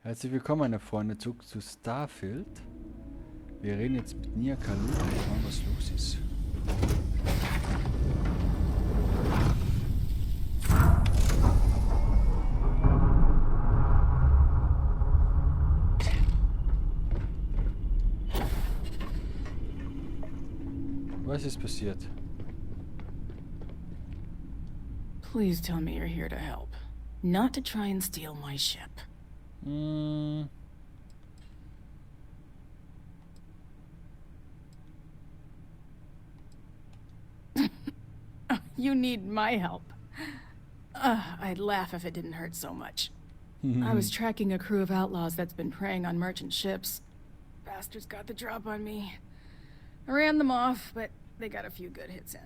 Herzlich willkommen, meine Freunde, zurück zu Starfield. Wir reden jetzt mit näher und schauen, was los ist. Was ist passiert? Please tell me you're here to help, not to try and steal my ship. You need my help. I'd laugh if it didn't hurt so much. I was tracking a crew of outlaws that's been preying on merchant ships. Bastards got the drop on me. I ran them off, but they got a few good hits in.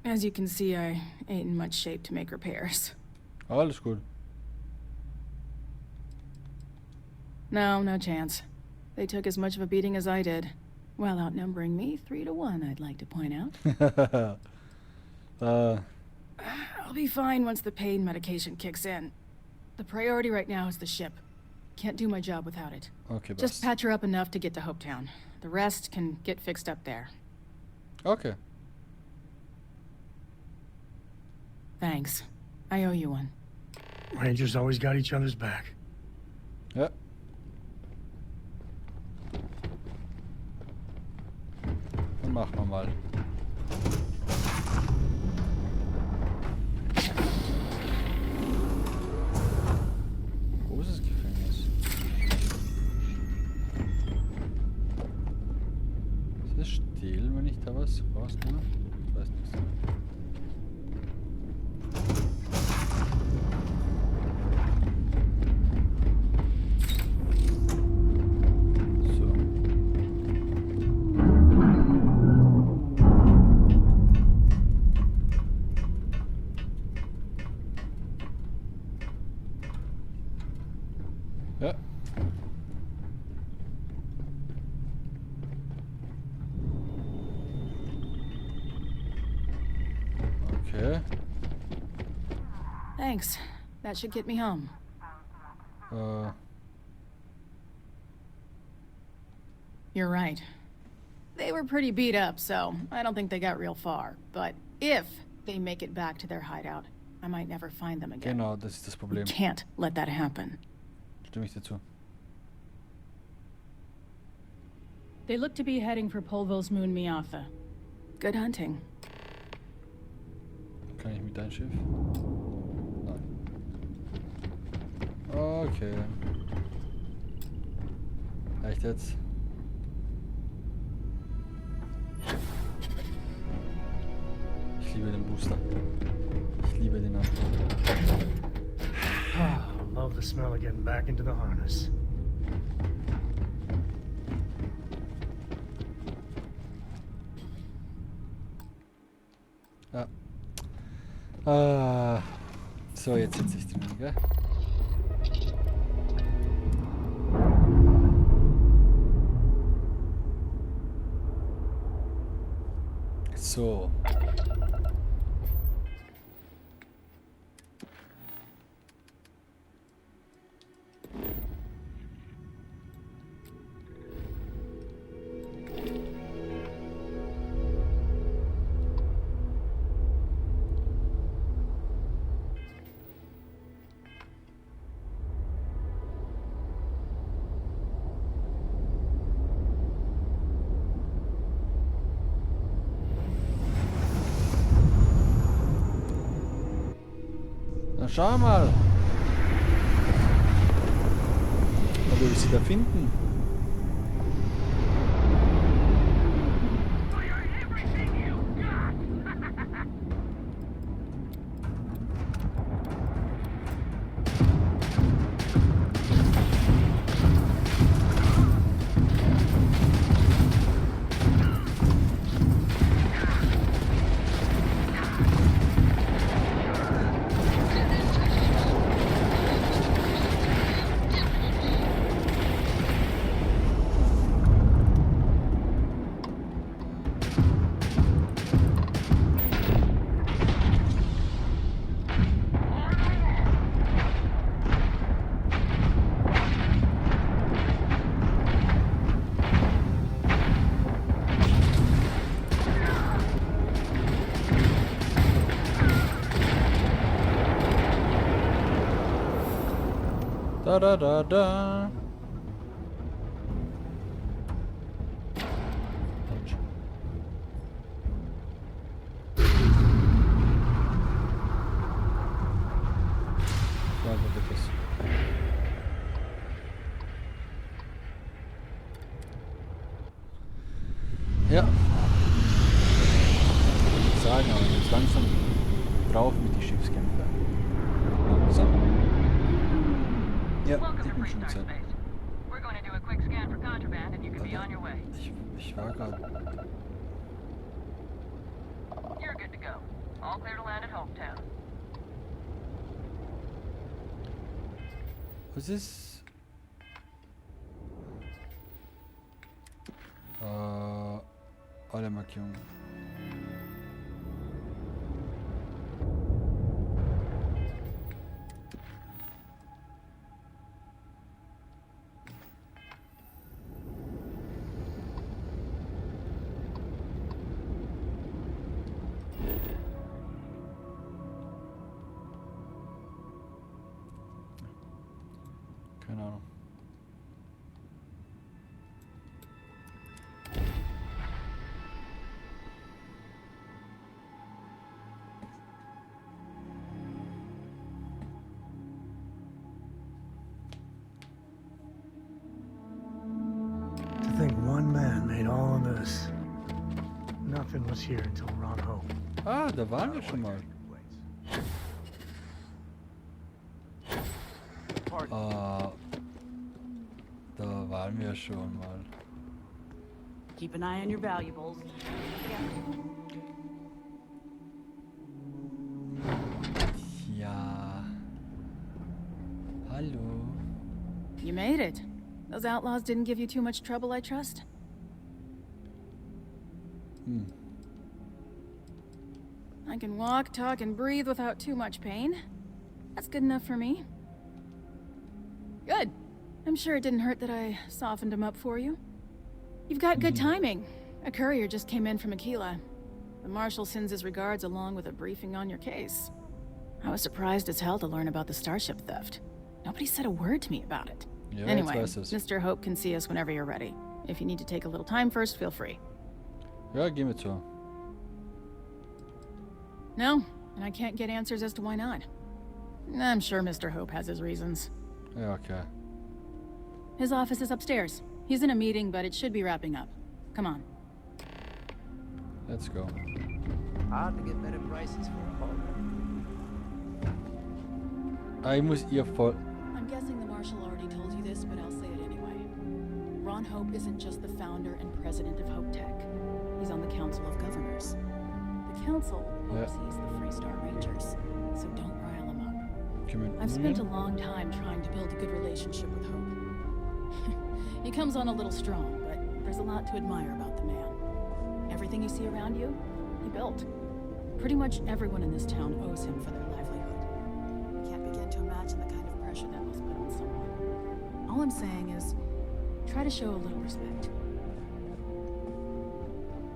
As you can see, I ain't in much shape to make repairs. Alles gut. No chance. They took as much of a beating as I did, while outnumbering me 3-1, I'd like to point out. I'll be fine once the pain medication kicks in. The priority right now is the ship. Can't do my job without it. Okay, Just patch her up enough to get to Hopetown. The rest can get fixed up there. Okay. Thanks. I owe you one. Rangers always got each other's back. Ja. Dann machen wir mal. Großes Gefängnis. Ist das still, wenn ich da was rausnehme? Ich weiß nicht. Ja. Okay. Thanks. That should get me home. You're right. They were pretty beat up, so I don't think they got real far. But if they make it back to their hideout, I might never find them again. Genau, das ist das We Problem. can't let that happen. Stimme ich dir zu. They look to be heading for Polvo's moon Miatha. Good hunting. Kann ich mit deinem Schiff? Nein. Okay. Reicht jetzt? Ich liebe den Booster. Ich liebe den Anfang. Love the smell of getting back into the harness. Ja. So, jetzt sitze ich drin, gell? So. Na schau mal. Wo will ich sie da finden? Da da da da. Autsch. Ja, wo geht das? Ja. Ich sagen, aber jetzt langsam drauf mit die Schiffskämpfe. So. Ja, ich bin schon Zeit. Ich war gerade. Was ist? Alle Markierungen. Keine Ahnung. To think one man made all of this. Nothing was here until Ron Hope. Ah, da waren wir schon mal. Da waren wir schon mal. Keep an eye on your valuables. Ja. Hallo. You made it. Those outlaws didn't give you too much trouble, I trust? I can walk, talk, and breathe without too much pain. That's good enough for me. Good. I'm sure it didn't hurt that I softened him up for you. You've got good timing. A courier just came in from Aquila. The marshal sends his regards along with a briefing on your case. I was surprised as hell to learn about the starship theft. Nobody said a word to me about it. Ja, Anyway, jetzt weiß es. Mr. Hope can see us whenever you're ready. If you need to take a little time first, feel free. Ja, gehen wir zu. No, and I can't get answers as to why not. I'm sure Mr. Hope has his reasons. Ja, okay. His office is upstairs. He's in a meeting, but it should be wrapping up. Come on. Let's go. Hard to get better prices for a home. Ah, ich muss ihr voll. I'm guessing the Marshal already told you this, but I'll say it anyway. Ron Hope isn't just the founder and president of Hope Tech. He's on the Council of Governors. The Council oversees the Freestar Rangers, so don't rile him up. I've spent a long time trying to build a good relationship with Hope. He comes on a little strong, but there's a lot to admire about the man. Everything you see around you, he built. Pretty much everyone in this town owes him for their livelihood. I can't begin to imagine the kind of pressure that must put on someone. All I'm saying is, try to show a little respect.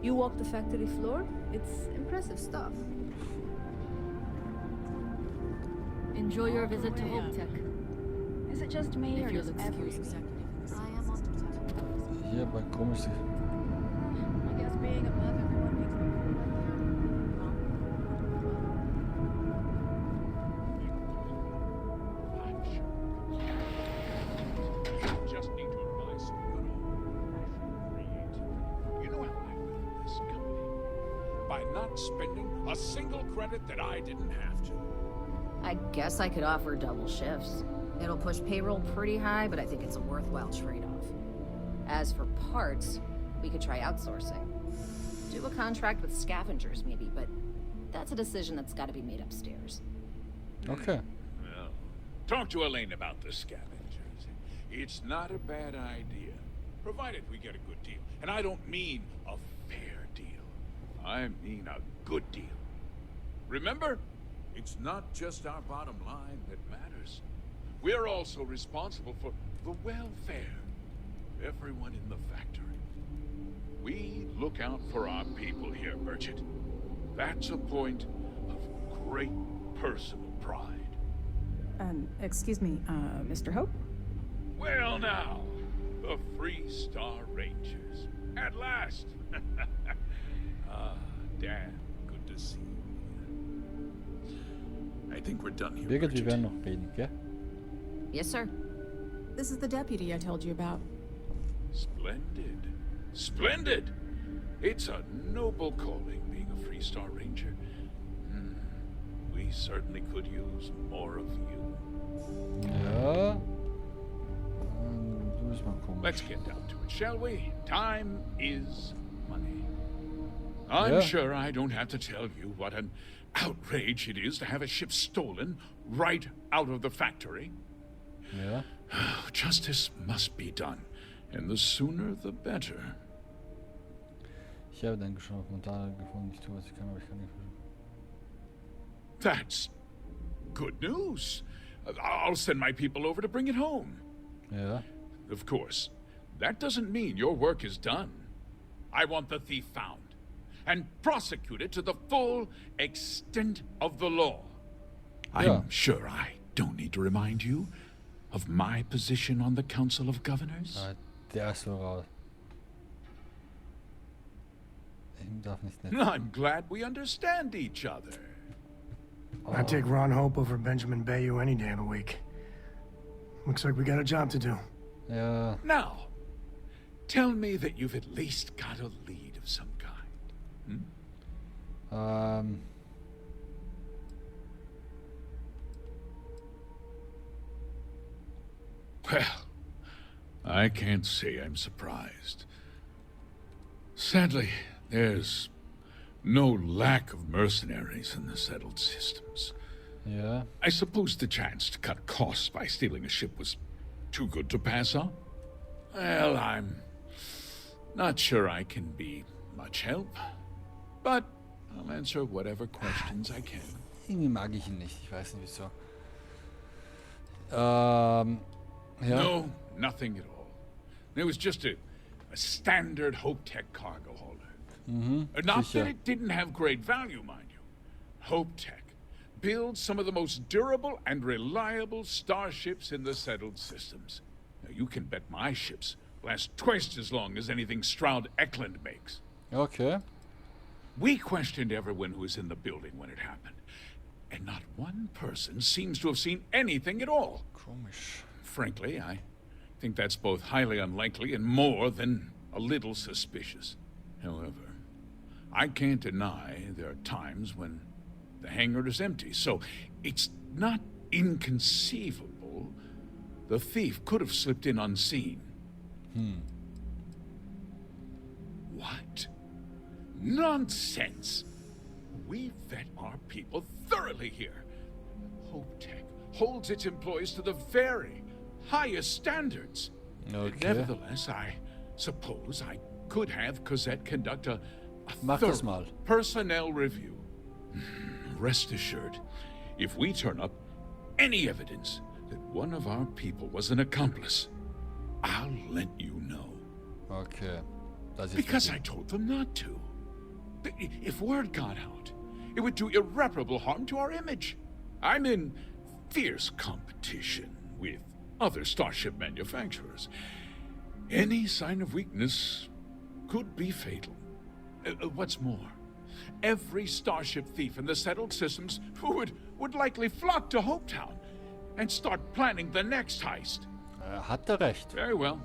You walk the factory floor? It's impressive stuff. Enjoy your visit to Hope Tech. Is it just me, or If you'll does excuse every executive. I am on the Hier bei komisch. I guess being above everyone makes me feel Just need to apply some good old creativity. You know how I built this company? By not spending a single credit that I didn't have to. I guess I could offer double shifts. It'll push payroll pretty high, but I think it's a worthwhile trade-off. As for parts, we could try outsourcing. Do a contract with scavengers, maybe, but that's a decision that's got to be made upstairs. Okay. Well, talk to Elaine about the scavengers. It's not a bad idea, provided we get a good deal. And I don't mean a fair deal. I mean a good deal. Remember, it's not just our bottom line that matters. We're also responsible for the welfare of everyone in the factory. We look out for our people here, Merchant. That's a point of great personal pride. Excuse me, Mr. Hope? Well now, the Free Star Rangers. At last. Damn, good to see you. I think we're done here, Birgit, wir Bridget. werden noch reden, gell? Yes, sir. This is the deputy I told you about. Splendid. Splendid! It's a noble calling, being a Free Star Ranger. We certainly could use more of you. Ja. Du bist mal komisch. Let's get down to it, shall we? Time is money. I'm Yeah. sure I don't have to tell you what an outrage it is to have a ship stolen right out of the factory. Ja. Justice must be done, and the sooner the better. Ich habe dann schon Kommentare gefunden. Ich tue, was ich kann, aber ich kann nicht. That's good news. I'll send my people over to bring it home. Ja. Of course, that doesn't mean your work is done. I want the thief found and prosecuted to the full extent of the law. Yeah. I'm sure I don't need to remind you of my position on the Council of Governors. Ah, der ist so raus. Ich darf nicht nett. I'm glad we understand each other. I'd take Ron Hope over Benjamin Bayou any day of the week. Looks like we got a job to do. Ja. Now, tell me that you've at least got a lead of some kind. Well, I can't say I'm surprised. Sadly, there's no lack of mercenaries in the settled systems. Ja. I suppose the chance to cut costs by stealing a ship was too good to pass up. Well, I'm not sure I can be much help, but I'll answer whatever questions I can. Irgendwie mag ich ihn nicht. Ich weiß nicht wieso. Ja. No, nothing at all. It was just a standard Hope Tech cargo hauler. Not sicher. that it didn't have great value, mind you. Hope Tech builds some of the most durable and reliable starships in the settled systems. Now, you can bet my ships last twice as long as anything Stroud Eklund makes. Okay. We questioned everyone who was in the building when it happened, and not one person seems to have seen anything at all. Komisch. Frankly, I think that's both highly unlikely and more than a little suspicious. However, I can't deny there are times when the hangar is empty, so it's not inconceivable the thief could have slipped in unseen. What? Nonsense! We vet our people thoroughly here. Hope Tech holds its employees to the very highest standards. Okay. Nevertheless, I suppose I could have Cosette conduct a Mach das thorough mal. personnel review. Rest assured, if we turn up any evidence that one of our people was an accomplice, I'll let you know. Okay. Das ist Because jetzt I told them not to. If word got out, it would do irreparable harm to our image. I'm in fierce competition with other starship manufacturers. Any sign of weakness could be fatal. What's more, every starship thief in the settled systems would likely flock to Hopetown and start planning the next heist. Hat er recht. Very well.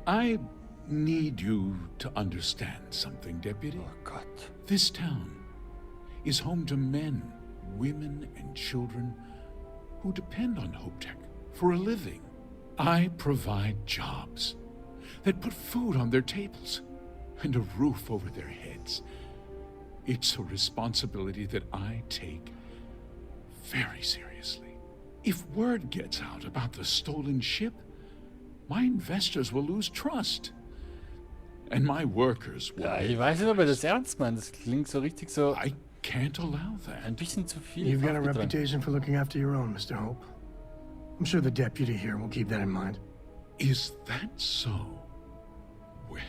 I need you to understand something, Deputy. Oh Gott. This town is home to men, women, and children who depend on HopeTech for a living. I provide jobs that put food on their tables and a roof over their heads. It's a responsibility that I take very seriously. If word gets out about the stolen ship, my investors will lose trust. And my workers will. Ja, ich weiß nicht, ob er das ernst meint. Das klingt so richtig so I can't allow that. ein bisschen zu viel. You've got a aufgedrängt. reputation for looking after your own, Mr. Hope. I'm sure the deputy here will keep that in mind. Is that so? Well,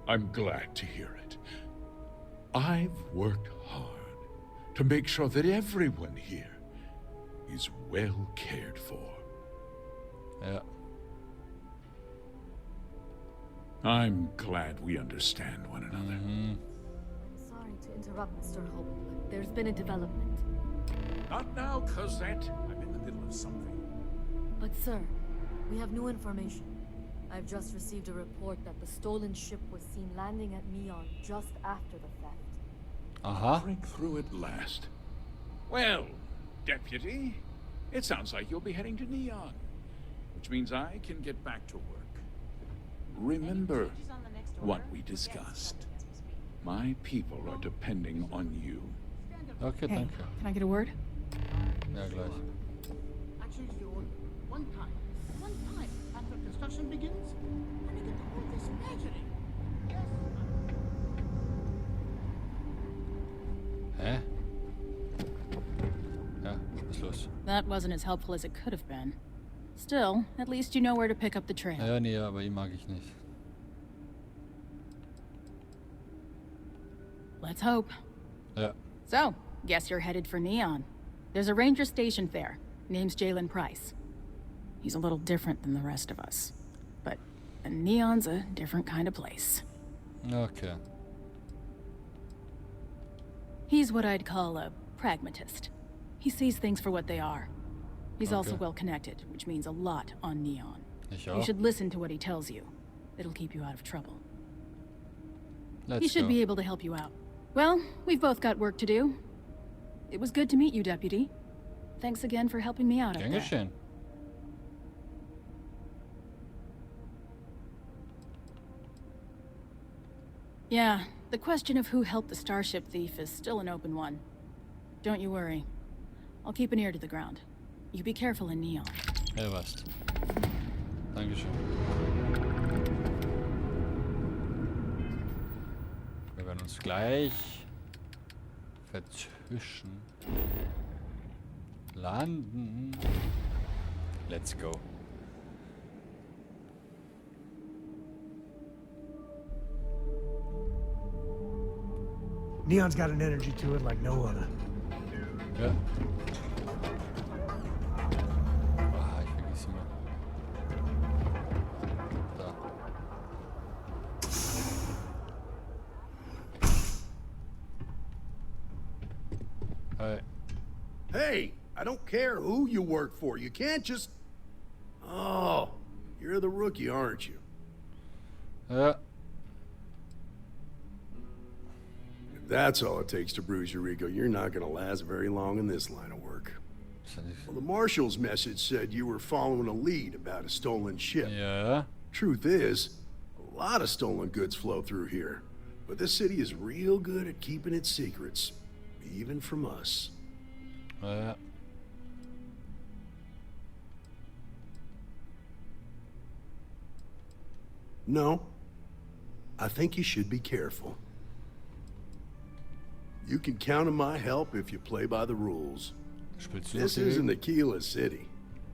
I'm glad to hear it. I've worked hard to make sure that everyone here is well cared for. Ja. I'm glad we understand one another. Sorry to interrupt, Mr. Hope, but there's been a development. Not now, Cosette. I'm in the middle of something. But sir, we have new information. I've just received a report that the stolen ship was seen landing at Neon just after the theft. Aha. Break through at last. Well, Deputy, it sounds like you'll be heading to Neon, which means I can get back to work. Remember what we discussed. My people are depending on you. Okay, Hey, danke. can I get a word? Ja, gleich. Actually, you only one time after construction begins, and you get to hold this measuring. Hä? Ja, was ist los? That wasn't as helpful as it could have been. Still, at least you know where to pick up the trail. Ja, nee, aber ihn mag ich nicht. Let's hope. Ja. So, guess you're headed for Neon. There's a ranger stationed there. Name's Jalen Price. He's a little different than the rest of us. But Neon's a different kind of place. Okay. He's what I'd call a pragmatist. He sees things for what they are. He's also Okay. well connected, which means a lot on Neon. Ich You auch. should listen to what he tells you. It'll keep you out of trouble. Let's He should go. be able to help you out. Well, we've both got work to do. It was good to meet you, Deputy. Thanks again for helping me out up Gern there. geschehen. Yeah, the question of who helped the Starship thief is still an open one. Don't you worry. I'll keep an ear to the ground. You be careful in Neon. Ja, passt. Dankeschön. Wir werden uns gleich verzwischen. Landen. Let's go. Neon's got an energy to it like no other. Ja. Ah, ich vergesse immer. Da. Hi. Hey, I don't care who you work for. You can't just... Oh, you're the rookie, aren't you? Ja. If that's all it takes to bruise your ego, you're not gonna last very long in this line of work. Well, the marshal's message said you were following a lead about a stolen ship. Ja. Truth is, a lot of stolen goods flow through here. But this city is real good at keeping its secrets, even from us. Ja. No, I think you should be careful. You can count on my help if you play by the rules. Spielst du noch This die isn't Regeln? Aquila City.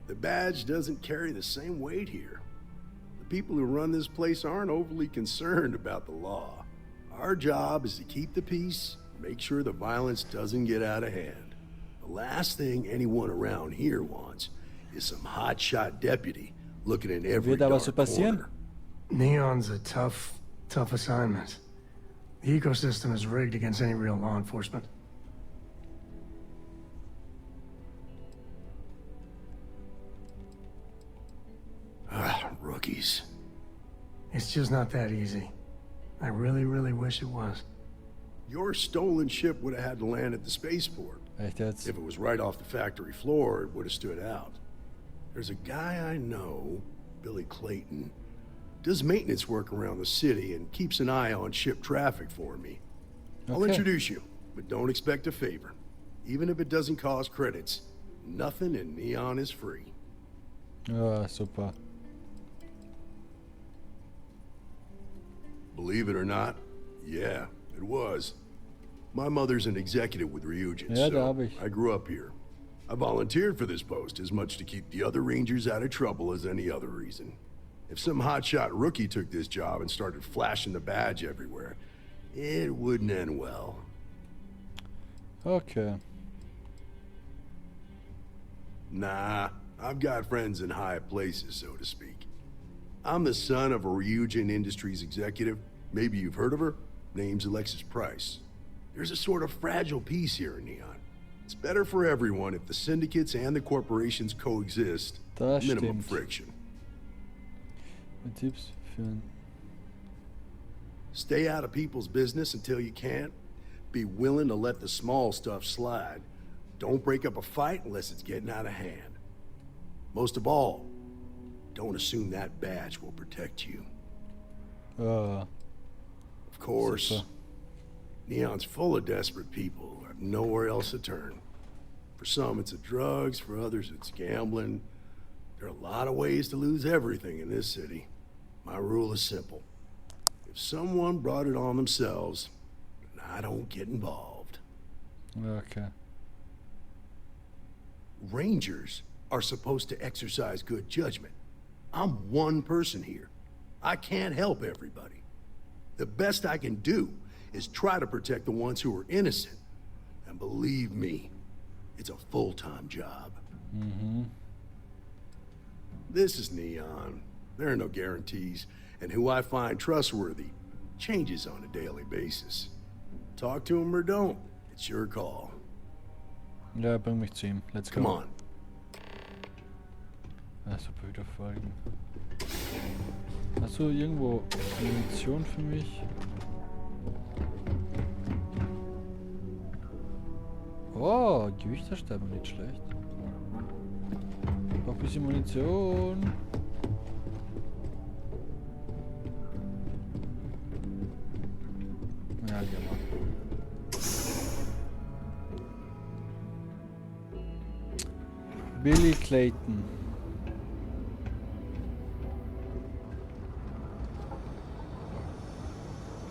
The badge doesn't carry the same weight here. The people who run this place aren't overly concerned about the law. Our job is to keep the peace, make sure the violence doesn't get out of hand. The last thing anyone around here wants is some hotshot deputy looking in every Wird aber dark so passieren. corner. Neon's a tough assignment. The ecosystem is rigged against any real law enforcement. Ah, rookies. It's just not that easy. I really, really wish it was. Your stolen ship would have had to land at the spaceport. Echt jetzt? If it was right off the factory floor, it would have stood out. There's a guy I know, Billy Clayton, does maintenance work around the city and keeps an eye on ship traffic for me. I'll Okay. introduce you, but don't expect a favor. Even if it doesn't cost credits, nothing in Neon is free. Ja, super. Believe it or not, yeah, it was. My mother's an executive with Ryujin, Ja, da so hab ich. I grew up here. I volunteered for this post as much to keep the other Rangers out of trouble as any other reason. If some hotshot rookie took this job and started flashing the badge everywhere, it wouldn't end well. Okay. Nah, I've got friends in high places, so to speak. I'm the son of a Ryujin Industries executive. Maybe you've heard of her. Name's Alexis Price. There's a sort of fragile peace here in Neon. It's better for everyone if the syndicates and the corporations coexist. Das Minimum stimmt. friction. Mit Tipps für Stay out of people's business until you can. Be willing to let the small stuff slide. Don't break up a fight unless it's getting out of hand. Most of all, don't assume that badge will protect you. Of course, super. Neon's full of desperate people who have nowhere else to turn. For some, it's the drugs. For others, it's gambling. There are a lot of ways to lose everything in this city. My rule is simple. If someone brought it on themselves, then I don't get involved. Okay. Rangers are supposed to exercise good judgment. I'm one person here. I can't help everybody. The best I can do is try to protect the ones who are innocent. And believe me, it's a full-time job. Mhm. This is Neon. There are no guarantees, and who I find trustworthy changes on a daily basis. Talk to him or don't. It's your call. Ja, bring mich zu ihm. Let's go. Come on. Super, wieder folgen. Hast du irgendwo Munition für mich? Oh, Gewichterstäbe, nicht schlecht. Noch ein bisschen Munition. Ja, hier mal. Billy Clayton.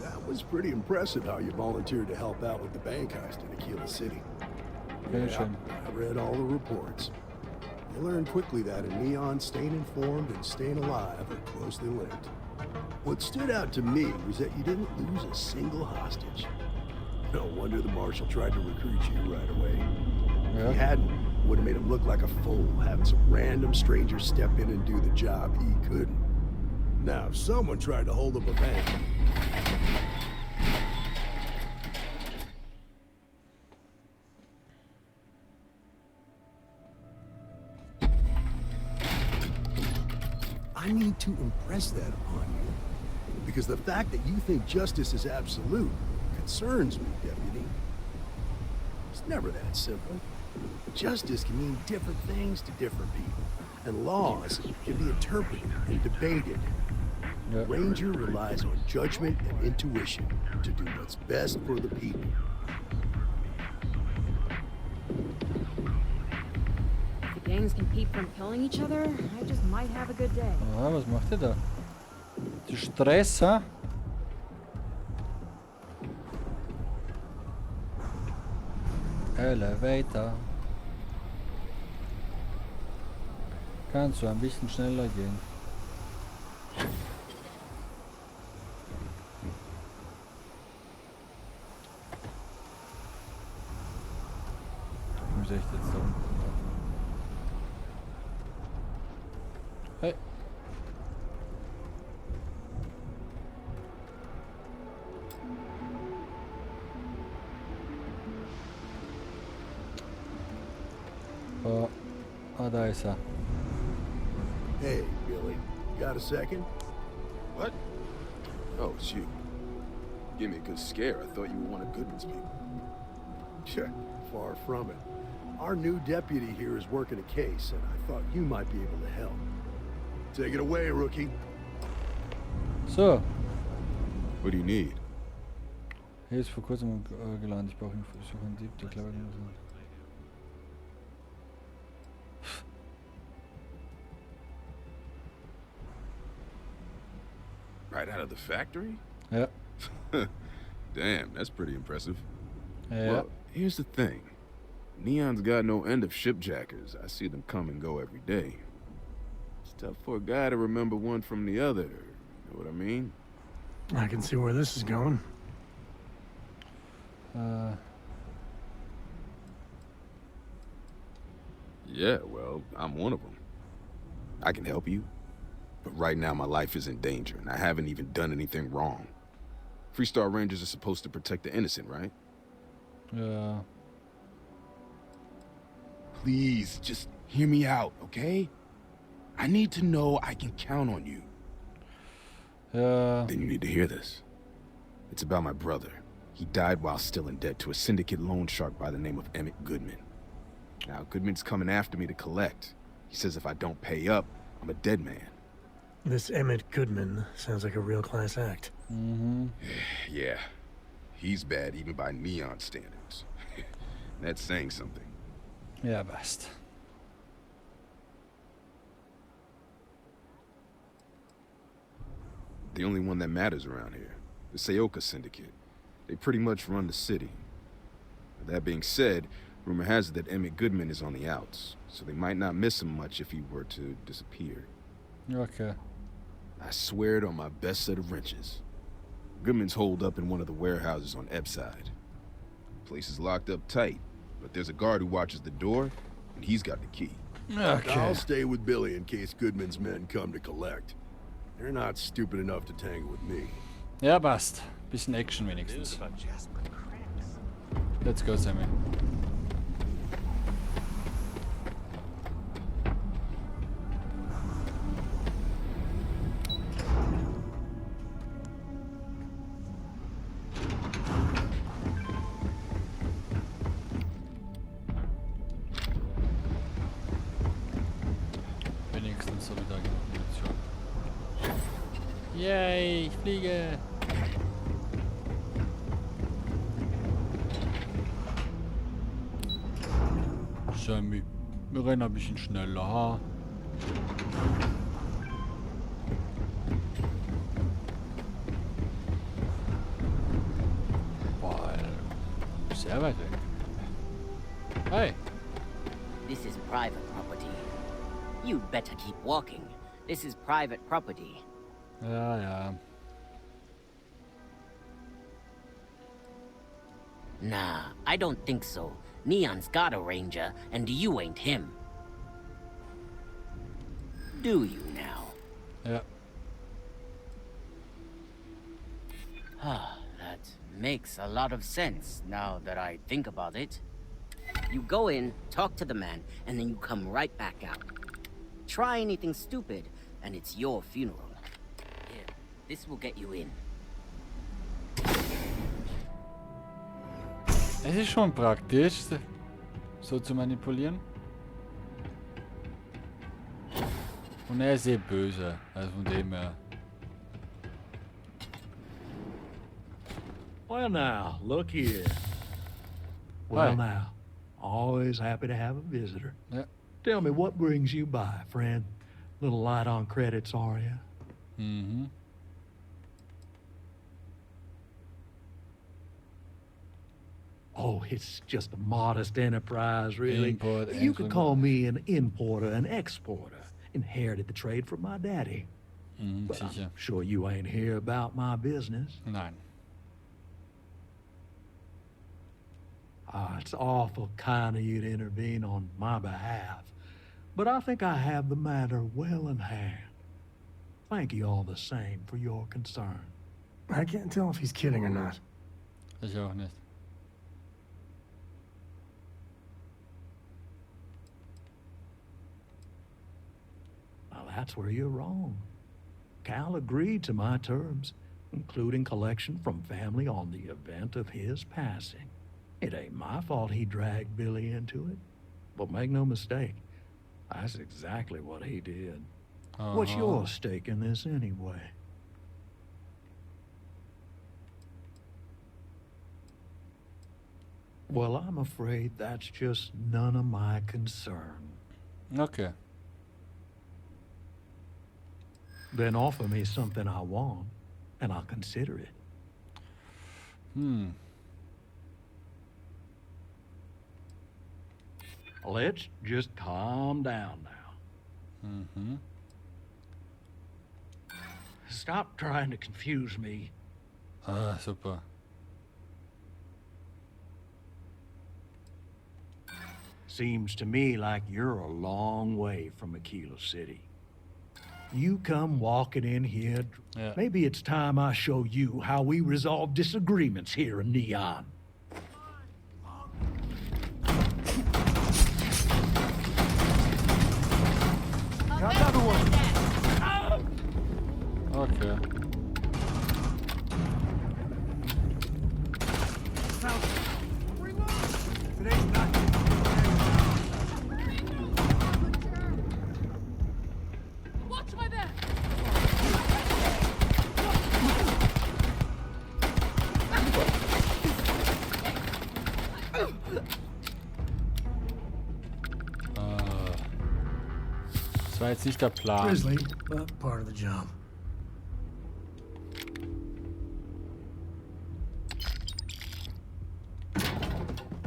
That was pretty impressive how you volunteered to help out with the bank heist in Aquila City. Bitteschön. I read all the reports. You learn quickly that in Neon, staying informed and staying alive are closely linked. What stood out to me was that you didn't lose a single hostage. No wonder the marshal tried to recruit you right away. If he hadn't, would have made him look like a fool, having some random stranger step in and do the job he couldn't. Now, if someone tried to hold up a bank, I need to impress that upon you. Because the fact that you think justice is absolute concerns me, Deputy. It's never that simple. Justice can mean different things to different people, and laws can be interpreted and debated. Yeah. Ranger relies on judgment and intuition to do what's best for the people. The gangs can keep from killing each other. I just might have a good day. Ah, was macht ihr da? Die Stress, ha? Elevator. Kannst du ein bisschen schneller gehen? Ich muss echt jetzt da unten. Hey. Oh, da ist er. Hey, Billy, got a second? What? Oh, it's you. Give me a good scare. I thought you were one of Goodman's people. Sure, far from it. Our new deputy here is working a case, and I thought you might be able to help. Take it away, rookie. So. What do you need? Hier ist vor kurzem gelandet. Ich brauche einen Dieb, der clever genug ist. Right out of the factory? Yeah. Damn, that's pretty impressive. Yeah. Well, here's the thing. Neon's got no end of shipjackers. I see them come and go every day. It's tough for a guy to remember one from the other. You know what I mean? I can see where this is going. Yeah, well, I'm one of them. I can help you. but right now my life is in danger, and I haven't even done anything wrong. Freestar Rangers are supposed to protect the innocent, right? Ja. Please, just hear me out, okay? I need to know I can count on you. Ja. Then you need to hear this. It's about my brother. He died while still in debt to a syndicate loan shark by the name of Emmett Goodman. Now, Goodman's coming after me to collect. He says if I don't pay up, I'm a dead man. This Emmett Goodman sounds like a real class act. Mhm. Yeah. He's bad even by Neon standards. That's saying something. Ja, best. The only one that matters around here. The Seoka Syndicate. They pretty much run the city. But that being said, rumor has it that Emmett Goodman is on the outs, so they might not miss him much if he were to disappear. Okay. I swear it on my best set of wrenches. Goodman's holed up in one of the warehouses on Epside. Place is locked up tight, but there's a guard who watches the door, and he's got the key. Okay. I'll stay with Billy in case Goodman's men come to collect. They're not stupid enough to tangle with me. Ja, passt. Bisschen Action wenigstens. Let's go, Sammy. Wenigstens habe ich da genug Munition. Yay, ich fliege! Sammy, wir rennen ein bisschen schneller, ha? Boah, sehr weit weg. Hey! This is private property. You'd better keep walking. This is private property. Ja, ja. Nah, I don't think so. Neon's got a ranger, and you ain't him. Do you now? Ja. That makes a lot of sense now that I think about it. You go in, talk to the man, and then you come right back out. Try anything stupid, and it's your funeral. Here, this will get you in. Es ist schon praktisch, so zu manipulieren. Und er ist sehr böse, also von dem her. Well now, look here. Well Hi. now, always happy to have a visitor. Yeah. Tell me, what brings you by, friend? Little light on credits, are you? Mm-hmm. Oh, it's just a modest enterprise, really. Import, You could export. call me an importer and exporter. Inherited the trade from my daddy. Mhm, But I'm sicher. sure you ain't here about my business. Nein. It's awful kind of you to intervene on my behalf, but I think I have the matter well in hand. Thank you all the same for your concern. I can't tell if he's kidding or not. Ich auch nicht. Now, that's where you're wrong. Cal agreed to my terms, including collection from family on the event of his passing. It ain't my fault he dragged Billy into it. But make no mistake, that's exactly what he did. What's your stake in this anyway? Well, I'm afraid that's just none of my concern. Okay. Then offer me something I want, and I'll consider it. Let's just calm down now. Mm-hmm. Stop trying to confuse me. Ah, super. Seems to me like you're a long way from Aquila City. You come walking in here. Yeah. Maybe it's time I show you how we resolve disagreements here in Neon. Another one. Okay. Today's not. Watch my back! Das war jetzt nicht der Plan. Grizzly, but part of the job.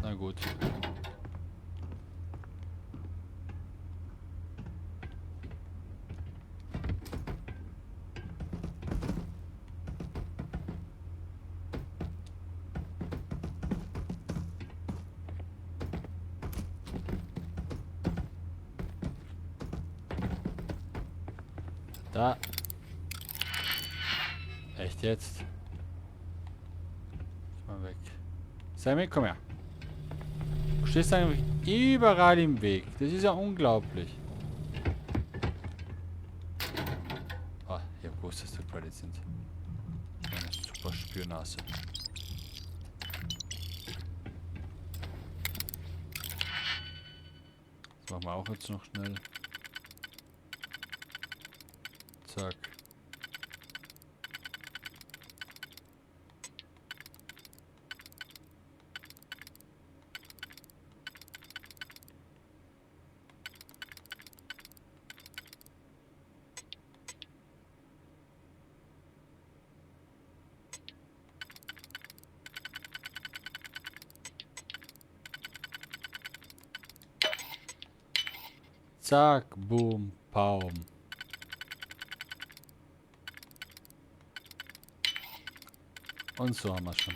Na gut. Da. Echt jetzt? Mal weg. Sammy, komm her. Du stehst eigentlich überall im Weg. Das ist ja unglaublich. Ah, ich hab gewusst, dass die Credits sind. Eine super Spürnase. Das machen wir auch jetzt noch schnell. Zack. Zack, boom, paum. Und so haben wir schon.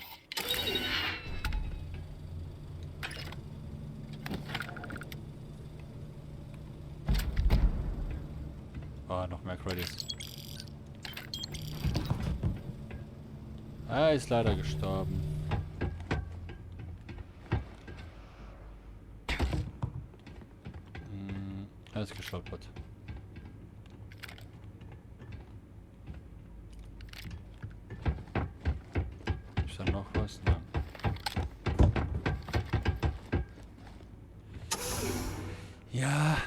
Oh, noch mehr Credits. Er ist leider gestorben. Er ist gestolpert. Ist da noch was? Nein. Ja.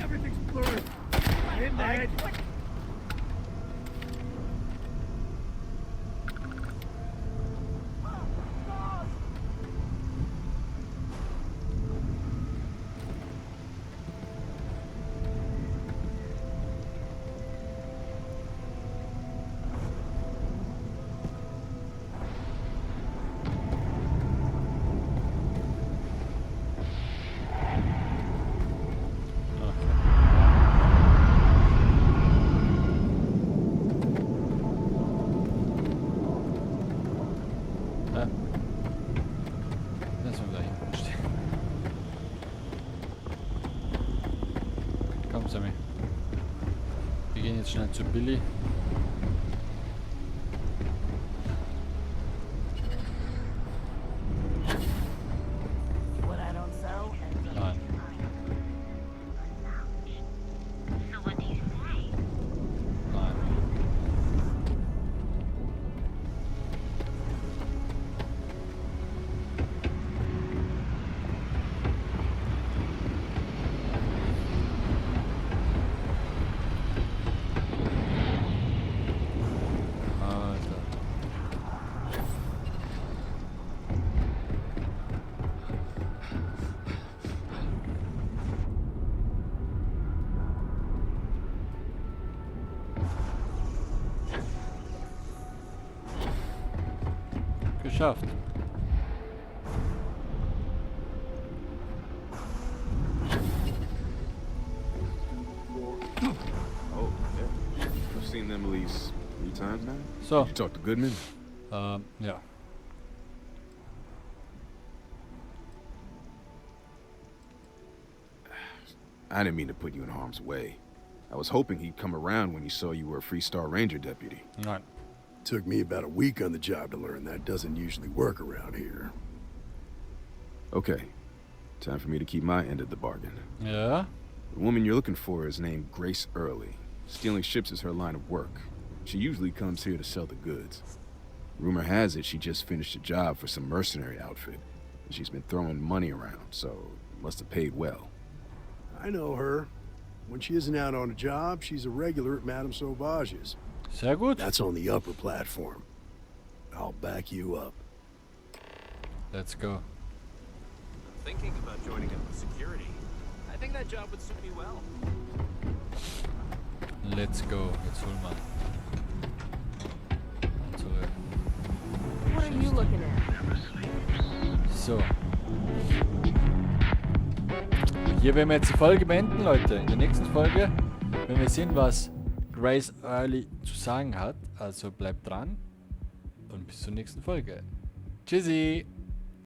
Everything's blurry. In the head. Sammy. Wir gehen jetzt schnell zu Billy. Nein. Nein. Geschafft. Oh, yeah. I've seen them at least 3 times now. So. You talk to Goodman? Ja. I didn't mean to put you in harm's way. I was hoping he'd come around when he saw you were a Freestar Ranger deputy. Nein. Took me about a week on the job to learn that doesn't usually work around here. Okay. Time for me to keep my end of the bargain. Ja. The woman you're looking for is named Grace Early. Stealing ships is her line of work. She usually comes here to sell the goods. Rumor has it she just finished a job for some mercenary outfit. And she's been throwing money around, so must have paid well. I know her. When she isn't out on a job, she's a regular at Madame Sauvage's. Sehr gut. That's on the upper platform. I'll back you up. Let's go. Thinking about joining up with security. I think that job would suit me well. Let's go. Jetzt hol mal. Zurück. What are you looking at? So. Hier werden wir jetzt die Folge beenden, Leute. In der nächsten Folge werden wir sehen, was Grace Early zu sagen hat. Also bleibt dran und bis zur nächsten Folge. Tschüssi!